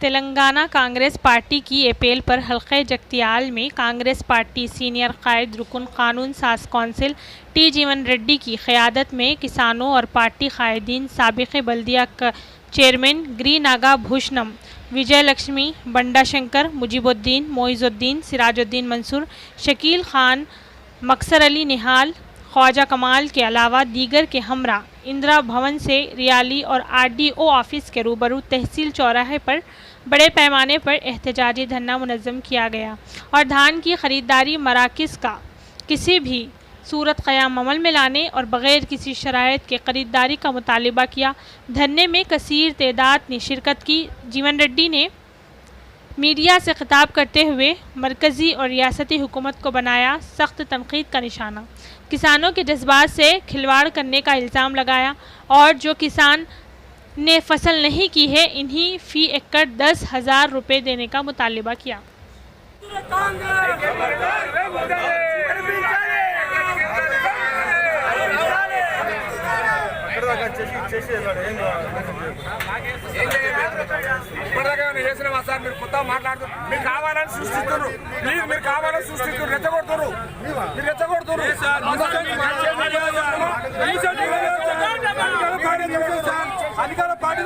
Telangana Congress party کی appeal پر حلقہ جگتیال میں کانگریس پارٹی سینئر قائد رکن قانون ساز کونسل ٹی جیون ریڈی کی قیادت میں کسانوں اور پارٹی قائدین سابق بلدیہ چیئرمین گری ناگا بھوشنم، وجے لکشمی، بنڈا شنکر، مجیب الدین، معیز الدین، سراج الدین منصور، شکیل خان، مکثر علی نہال، خواجہ کمال کے علاوہ دیگر کے ہمراہ اندرا بھون سے ریالی اور آر ڈی او آفس کے روبرو تحصیل چوراہے پر بڑے پیمانے پر احتجاجی دھرنا منظم کیا گیا اور دھان کی خریداری مراکز کا کسی بھی صورت قیام عمل میں لانے اور بغیر کسی شرائط کے خریداری کا مطالبہ کیا۔ دھرنے میں کثیر تعداد نے شرکت کی۔ جیون ریڈی نے میڈیا سے خطاب کرتے ہوئے مرکزی اور ریاستی حکومت کو بنایا سخت تنقید کا نشانہ، کسانوں کے جذبات سے کھلواڑ کرنے کا الزام لگایا اور جو کسان نے فصل نہیں کی ہے انہیں فی ایکڑ 10,000 روپے دینے کا مطالبہ کیا۔ అధికార పార్టీ